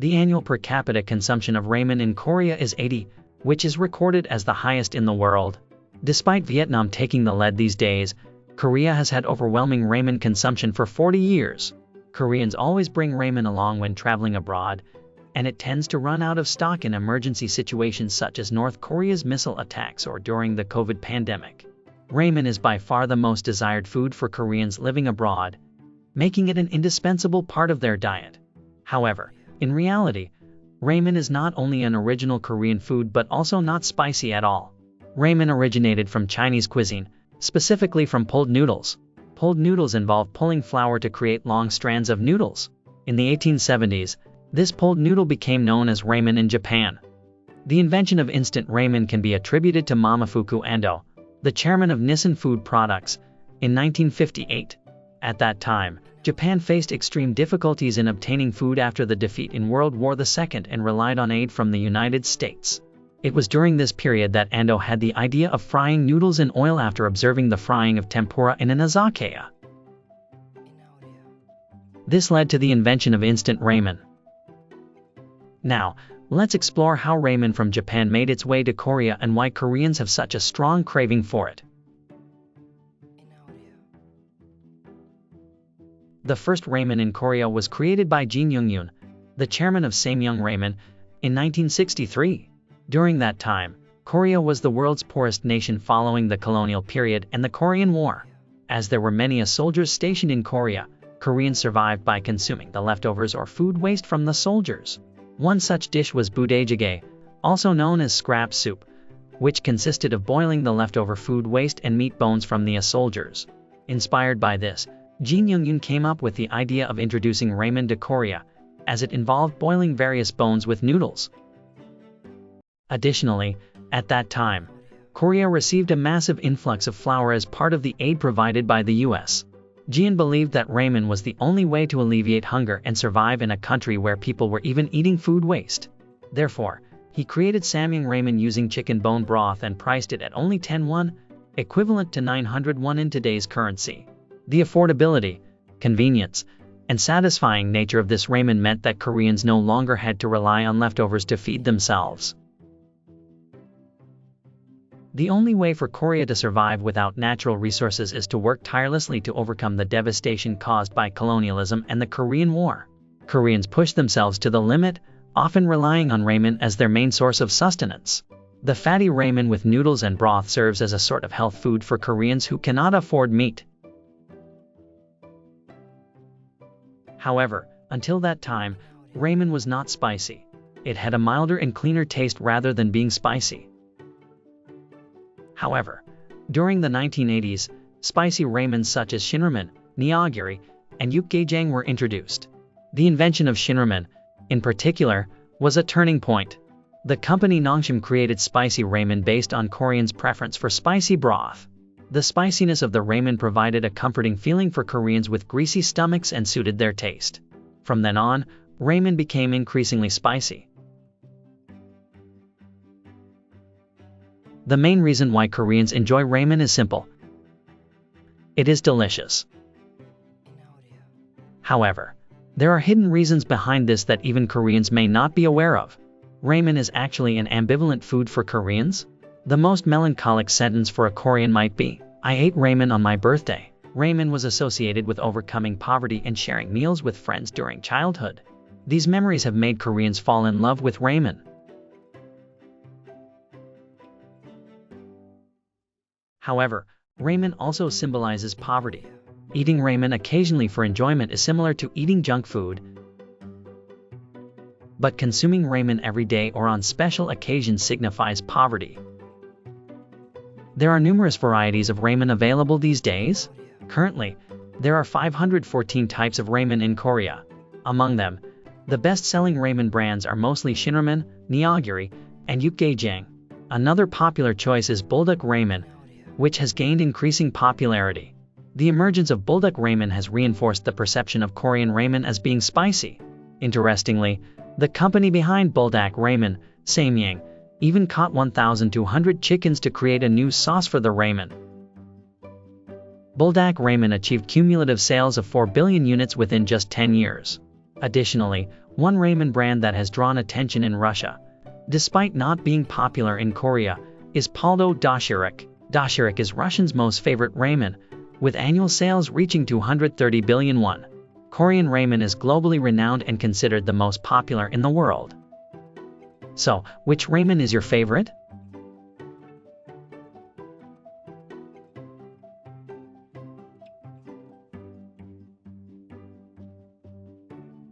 The annual per capita consumption of ramen in Korea is 80, which is recorded as the highest in the world. Despite Vietnam taking the lead these days, Korea has had overwhelming ramen consumption for 40 years. Koreans always bring ramen along when traveling abroad, and it tends to run out of stock in emergency situations such as North Korea's missile attacks or during the COVID pandemic. Ramen is by far the most desired food for Koreans living abroad, making it an indispensable part of their diet. However, in reality, ramen is not only an original Korean food but also not spicy at all. Ramen originated from Chinese cuisine, specifically from pulled noodles. Pulled noodles involve pulling flour to create long strands of noodles. In the 1870s, this pulled noodle became known as ramen in Japan. The invention of instant ramen can be attributed to Momofuku Ando, the chairman of Nissin Food Products, in 1958. At that time, Japan faced extreme difficulties in obtaining food after the defeat in World War II and relied on aid from the United States. It was during this period that Ando had the idea of frying noodles in oil after observing the frying of tempura in an izakaya. This led to the invention of instant ramen. Now, let's explore how ramen from Japan made its way to Korea and why Koreans have such a strong craving for it. The first ramen in Korea was created by Jin Young-yoon, the chairman of Samyang Ramen, in 1963. During that time, Korea was the world's poorest nation following the colonial period and the Korean War. As there were many soldiers stationed in Korea, Koreans survived by consuming the leftovers or food waste from the soldiers. One such dish was budae-jjigae, also known as scrap soup, which consisted of boiling the leftover food waste and meat bones from the soldiers. Inspired by this, Jin Young-yoon came up with the idea of introducing ramen to Korea, as it involved boiling various bones with noodles. Additionally, at that time, Korea received a massive influx of flour as part of the aid provided by the US. Jin believed that ramen was the only way to alleviate hunger and survive in a country where people were even eating food waste. Therefore, he created Samyang ramen using chicken bone broth and priced it at only 10 won, equivalent to 900 won in today's currency. The affordability, convenience, and satisfying nature of this ramen meant that Koreans no longer had to rely on leftovers to feed themselves. The only way for Korea to survive without natural resources is to work tirelessly to overcome the devastation caused by colonialism and the Korean War. Koreans pushed themselves to the limit, often relying on ramen as their main source of sustenance. The fatty ramen with noodles and broth serves as a sort of health food for Koreans who cannot afford meat. However, until that time, ramen was not spicy. It had a milder and cleaner taste rather than being spicy. However, during the 1980s, spicy ramen such as shinramen, nyeogiri, and yukgaejang were introduced. The invention of shinramen, in particular, was a turning point. The company Nongshim created spicy ramen based on Koreans' preference for spicy broth. The spiciness of the ramen provided a comforting feeling for Koreans with greasy stomachs and suited their taste. From then on, ramen became increasingly spicy. The main reason why Koreans enjoy ramen is simple. It is delicious. However, there are hidden reasons behind this that even Koreans may not be aware of. Ramen is actually an ambivalent food for Koreans. The most melancholic sentence for a Korean might be, "I ate ramen on my birthday." Ramen was associated with overcoming poverty and sharing meals with friends during childhood. These memories have made Koreans fall in love with ramen. However, ramen also symbolizes poverty. Eating ramen occasionally for enjoyment is similar to eating junk food. But consuming ramen every day or on special occasions signifies poverty. There are numerous varieties of ramen available these days. Currently, there are 514 types of ramen in Korea. Among them, the best-selling ramen brands are mostly Shinramen, Nyeogiri, and Yukgaejang. Another popular choice is Bullduk ramen, which has gained increasing popularity. The emergence of Bullduk ramen has reinforced the perception of Korean ramen as being spicy. Interestingly, the company behind Bullduk ramen, Samyang, even caught 1,200 chickens to create a new sauce for the ramen. Bullduk ramen achieved cumulative sales of 4 billion units within just 10 years. Additionally, One ramen brand that has drawn attention in Russia, despite not being popular in Korea, is Paldo Doshirik. Doshirik is Russians' most favorite ramen, with annual sales reaching 230 billion won. Korean ramen is globally renowned and considered the most popular in the world. So, which ramen is your favorite?